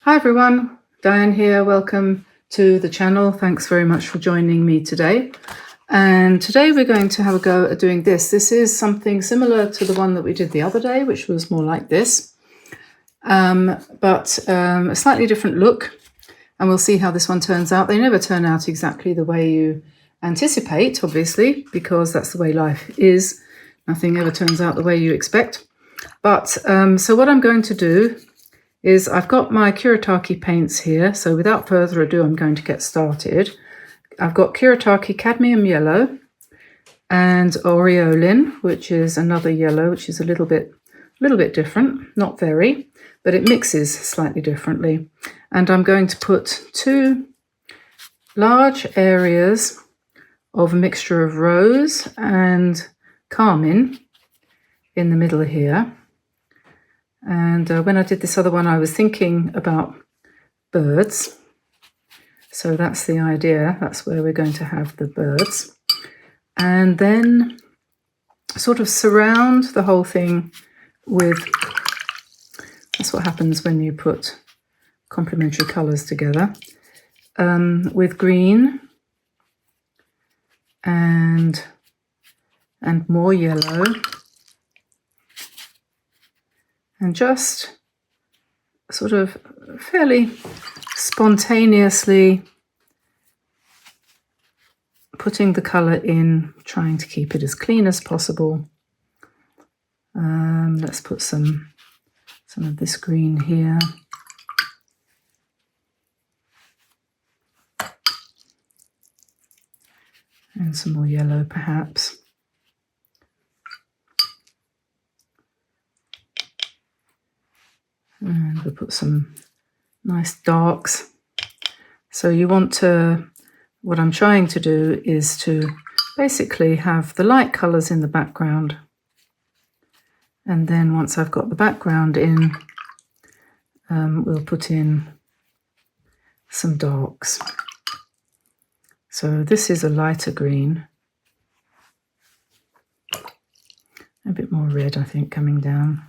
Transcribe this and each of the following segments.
Hi everyone, Diane here. Welcome to the channel. Thanks very much for joining me today. And today we're going to have a go at doing this. This is something similar to the one that we did the other day, which was more like this, but a slightly different look. And we'll see how this one turns out. They never turn out exactly the way you anticipate, obviously, because that's the way life is. Nothing ever turns out the way you expect. But so what I'm going to do is I've got my Kuretake paints here. So without further ado, I'm going to get started. I've got Kuretake Cadmium Yellow and Aureolin, which is another yellow, which is a little bit different, not very, but it mixes slightly differently. And I'm going to put two large areas of a mixture of rose and carmine in the middle here. And when I did this other one, I was thinking about birds. So that's the idea. That's where we're going to have the birds. And then sort of surround the whole thing with, that's what happens when you put complementary colours together, with green and more yellow. And just sort of fairly spontaneously putting the colour in, trying to keep it as clean as possible. Let's put some of this green here. And some more yellow perhaps. And we'll put some nice darks. So you want to, what I'm trying to do is to basically have the light colours in the background. And then once I've got the background in, we'll put in some darks. So this is a lighter green. A bit more red, I think, coming down.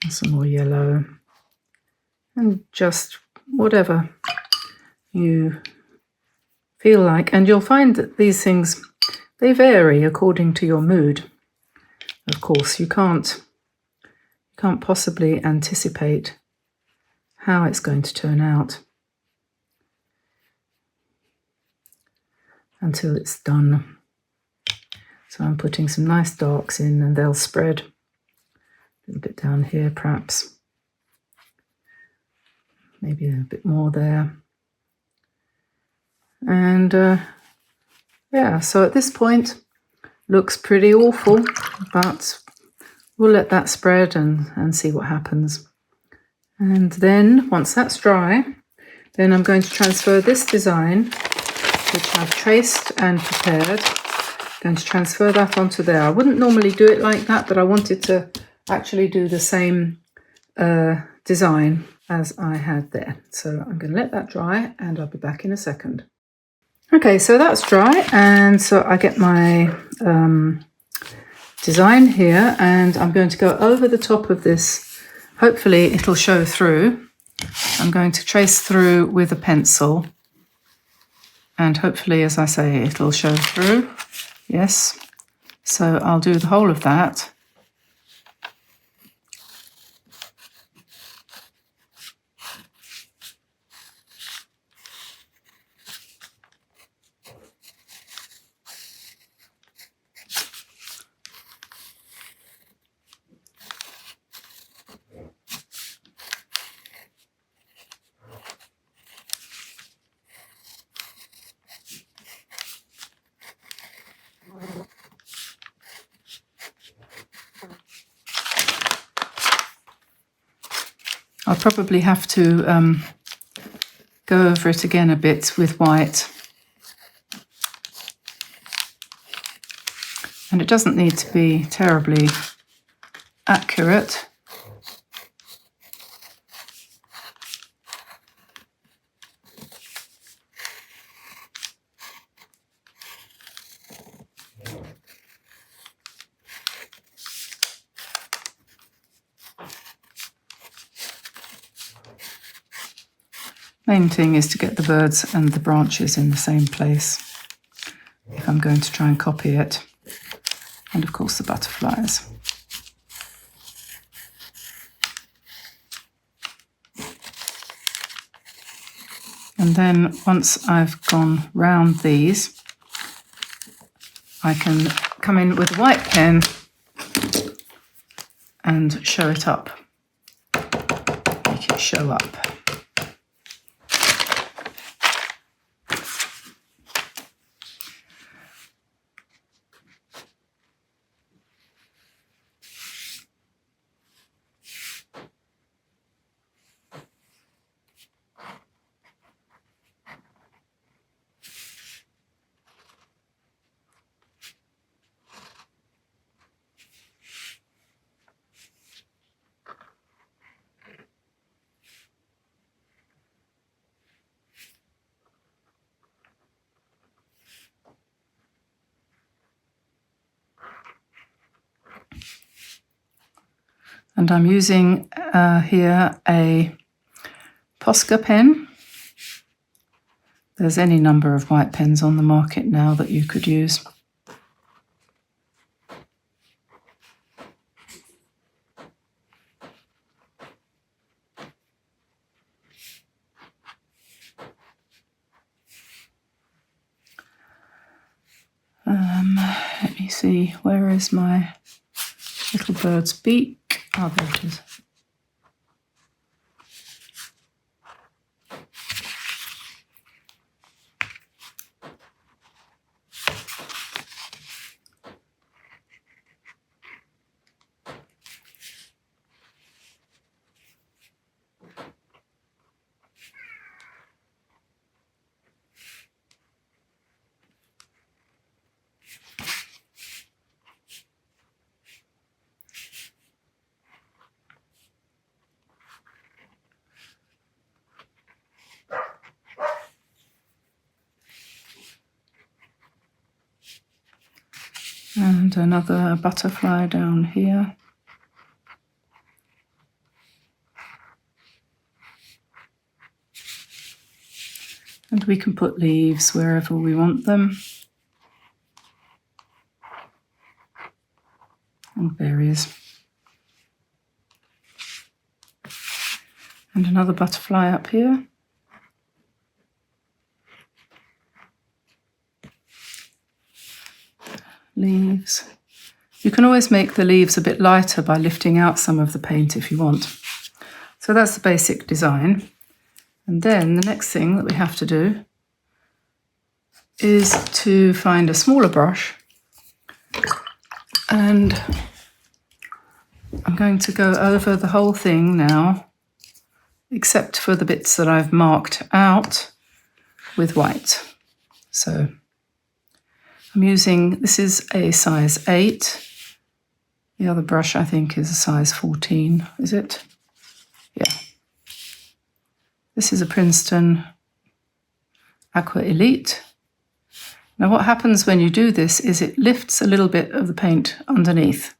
Some more yellow, and just whatever you feel like. And you'll find that these things, they vary according to your mood. Of course, you can't possibly anticipate how it's going to turn out until it's done. So I'm putting some nice darks in, and they'll spread. A little bit down here perhaps, maybe a bit more there. And yeah, so at this point looks pretty awful, but we'll let that spread and see what happens. And then once that's dry, then I'm going to transfer this design, which I've traced and prepared. I'm going to transfer that onto there. I wouldn't normally do it like that, but I wanted to actually do the same design as I had there. So I'm going to let that dry and I'll be back in a second. Okay, so that's dry, and so I get my design here, and I'm going to go over the top of this. Hopefully it'll show through. I'm going to trace through with a pencil, and hopefully, as I say, it'll show through. Yes, so I'll do the whole of that. I'll probably have to go over it again a bit with white. And it doesn't need to be terribly accurate. Main thing is to get the birds and the branches in the same place if I'm going to try and copy it. And of course the butterflies. And then once I've gone round these, I can come in with a white pen and show it up, make it show up. And I'm using here a Posca pen. There's any number of white pens on the market now that you could use. Let me see, where is my little bird's beak? Oh, there it is. And another butterfly down here. And we can put leaves wherever we want them. And berries. And another butterfly up here. Leaves. You can always make the leaves a bit lighter by lifting out some of the paint if you want. So that's the basic design. And then the next thing that we have to do is to find a smaller brush, and I'm going to go over the whole thing now, except for the bits that I've marked out with white. So I'm using, this is a size 8. The other brush I think is a size 14, is it? Yeah. This is a Princeton Aqua Elite. Now what happens when you do this is it lifts a little bit of the paint underneath,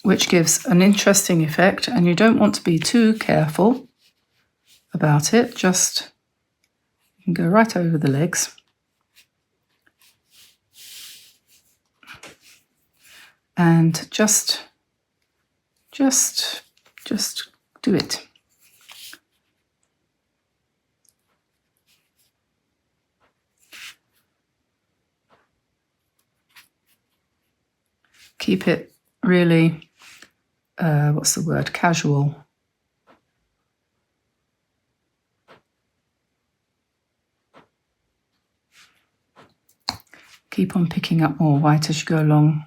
which gives an interesting effect, and you don't want to be too careful about it. Just, you can go right over the legs. And just do it. Keep it really, what's the word, casual. Keep on picking up more white as you go along.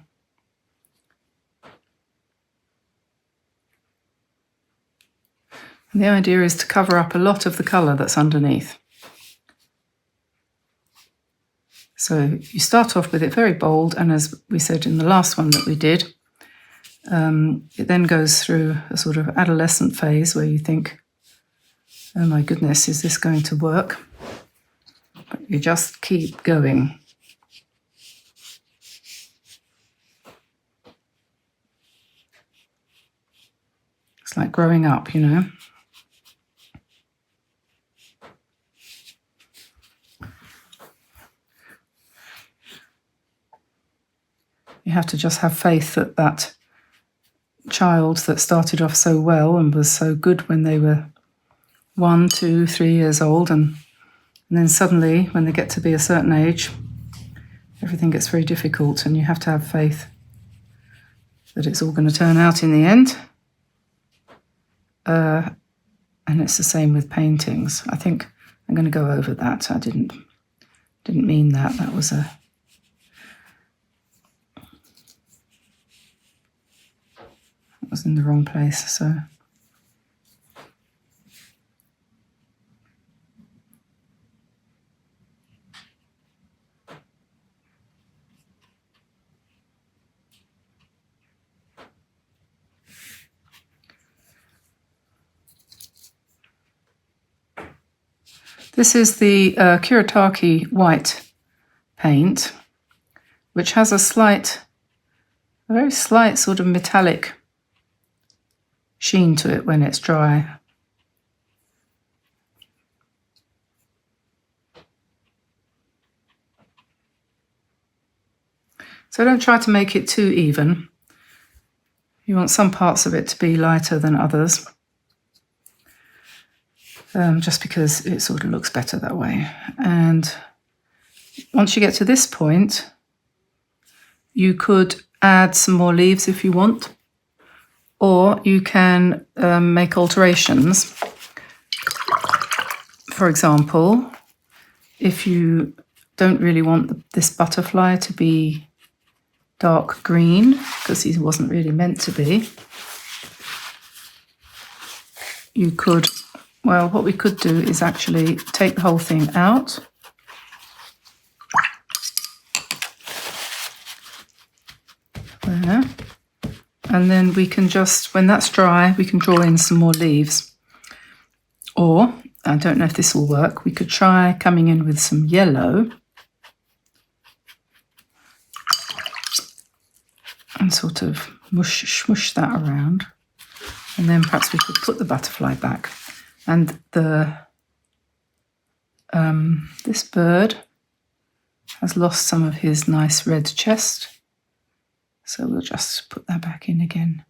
And the idea is to cover up a lot of the colour that's underneath. So you start off with it very bold, and as we said in the last one that we did, it then goes through a sort of adolescent phase where you think, oh my goodness, is this going to work? But you just keep going. It's like growing up, you know. have to just have faith that that child that started off so well and was so good when they were 1, 2, 3 years old, and then suddenly when they get to be a certain age, everything gets very difficult, and you have to have faith that it's all going to turn out in the end. And it's the same with paintings. I think I'm going to go over that. I didn't mean that. That was in the wrong place. So this is the Kuretake white paint, which has a very slight sort of metallic sheen to it when it's dry. So don't try to make it too even. You want some parts of it to be lighter than others. Just because it sort of looks better that way. And once you get to this point, you could add some more leaves if you want, or you can make alterations. For example, if you don't really want this butterfly to be dark green, because he wasn't really meant to be, you could, well, what we could do is actually take the whole thing out. There. And then we can just, when that's dry, we can draw in some more leaves. Or, I don't know if this will work, we could try coming in with some yellow and sort of smush that around. And then perhaps we could put the butterfly back. And this bird has lost some of his nice red chest. So we'll just put that back in again.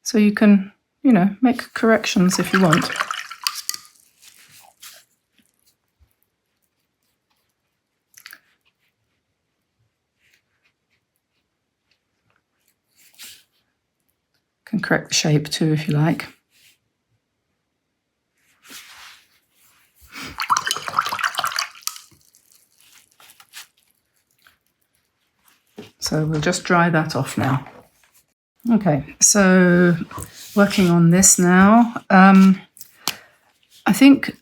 So you can, make corrections if you want. Can correct the shape too if you like. So we'll just dry that off now. Okay, so working on this now. I think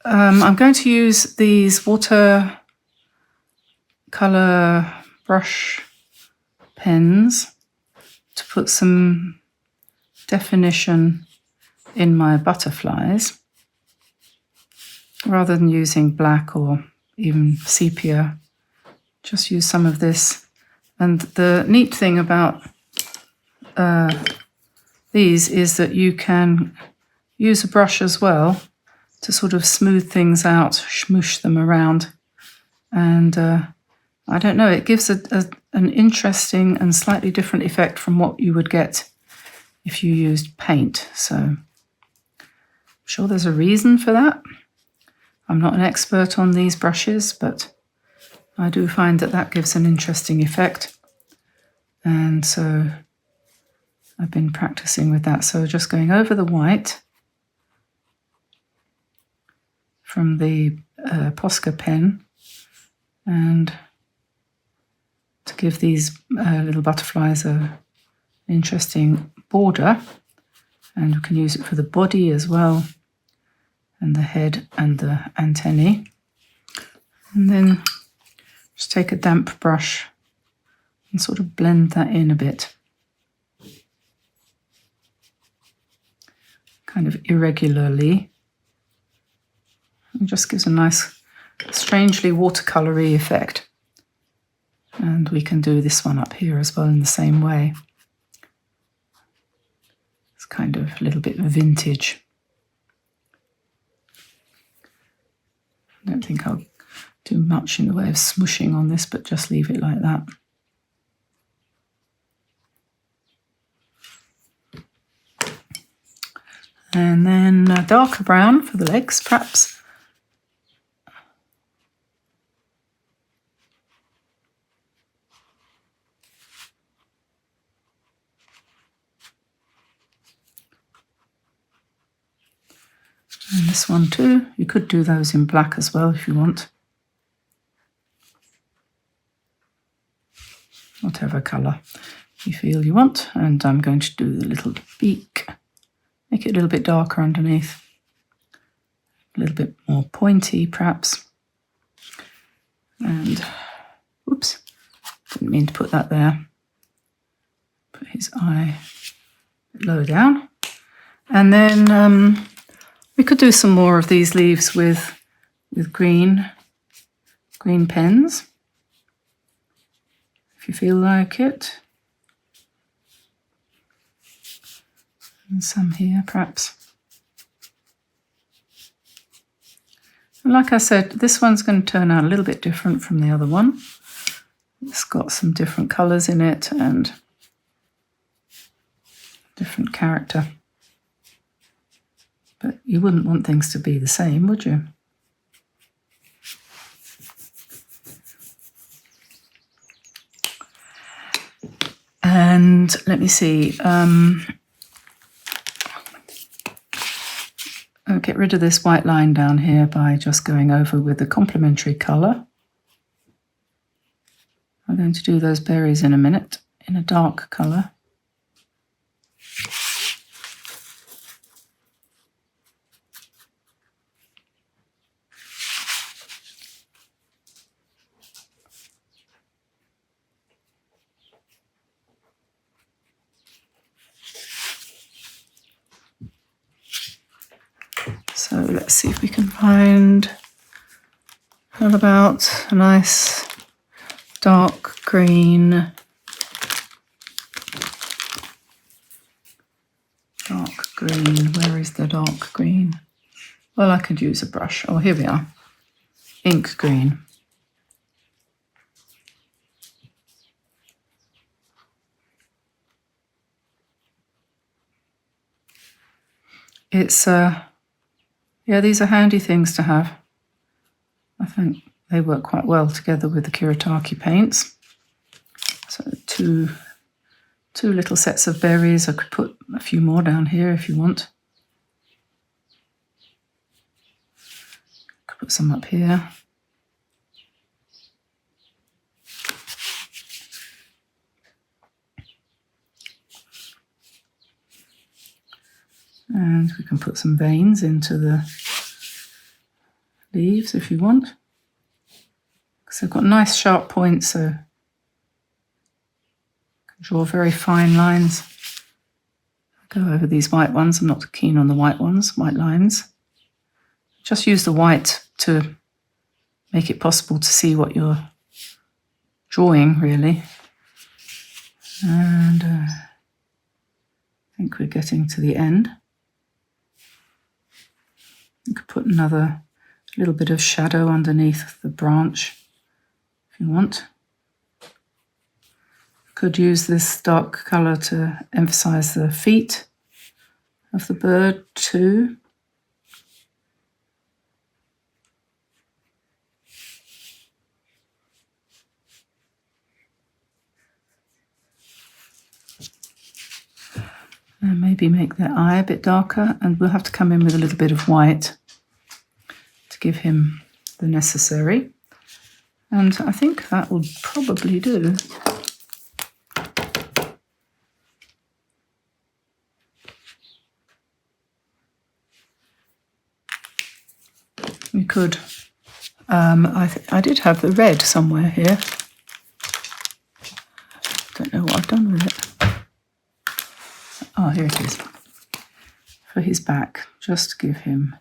I'm going to use these watercolor brush pens to put some definition in my butterflies, rather than using black or even sepia. Just use some of this. And the neat thing about these is that you can use a brush as well to sort of smooth things out, smoosh them around. And I don't know, it gives an interesting and slightly different effect from what you would get if you used paint. So I'm sure there's a reason for that. I'm not an expert on these brushes, but I do find that gives an interesting effect. And so I've been practicing with that. So just going over the white from the Posca pen, and to give these little butterflies an interesting border. And we can use it for the body as well, and the head and the antennae. And then just take a damp brush and sort of blend that in a bit. Kind of irregularly. It just gives a nice, strangely watercolory effect. And we can do this one up here as well in the same way. kind of a little bit vintage. I don't think I'll do much in the way of smooshing on this, but just leave it like that. And then a darker brown for the legs, perhaps. And this one too. You could do those in black as well if you want. Whatever colour you feel you want. And I'm going to do the little beak. Make it a little bit darker underneath. A little bit more pointy perhaps. And, oops, didn't mean to put that there. Put his eye a bit lower down. And then we could do some more of these leaves with green pens, if you feel like it. And some here, perhaps. And like I said, this one's going to turn out a little bit different from the other one. It's got some different colours in it and different character. But you wouldn't want things to be the same, would you? And let me see. I'll get rid of this white line down here by just going over with the complementary colour. I'm going to do those berries in a minute in a dark colour. So let's see if we can find, how about a nice dark green, where is the dark green? Well, I could use a brush. Oh, here we are, ink green. It's yeah, these are handy things to have. I think they work quite well together with the Kuretake paints. So two little sets of berries. I could put a few more down here if you want. Could put some up here. And we can put some veins into the leaves if you want. Because they've got nice sharp points, so you can draw very fine lines. I'll go over these white ones. I'm not keen on the white ones, white lines. Just use the white to make it possible to see what you're drawing, really. And I think we're getting to the end. You could put another little bit of shadow underneath the branch if you want. You could use this dark colour to emphasise the feet of the bird too. And maybe make their eye a bit darker, and we'll have to come in with a little bit of white to give him the necessary. And I think that will probably do. We could, I did have the red somewhere here. Don't know what I've done with it. Oh, here it is. For his back, just to give him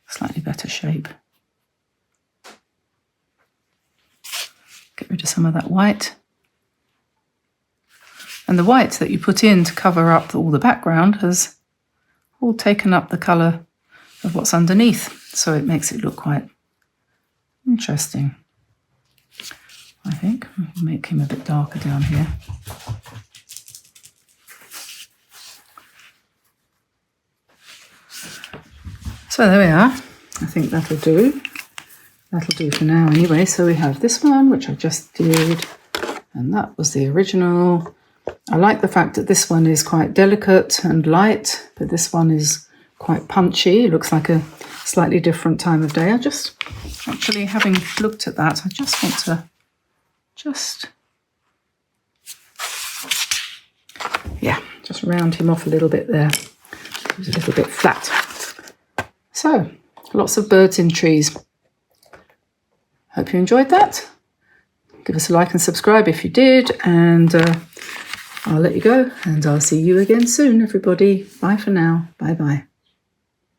a slightly better shape. Get rid of some of that white. And the white that you put in to cover up all the background has all taken up the colour of what's underneath. So it makes it look quite interesting. I think I'll make him a bit darker down here. So there we are. I think that'll do. That'll do for now anyway. So we have this one, which I just did, and that was the original. I like the fact that this one is quite delicate and light, but this one is quite punchy. It looks like a slightly different time of day. I just, actually having looked at that, I just want to just round him off a little bit there. He's a little bit flat. So, lots of birds in trees. Hope you enjoyed that. Give us a like and subscribe if you did, and I'll let you go, and I'll see you again soon, everybody. Bye for now. Bye-bye.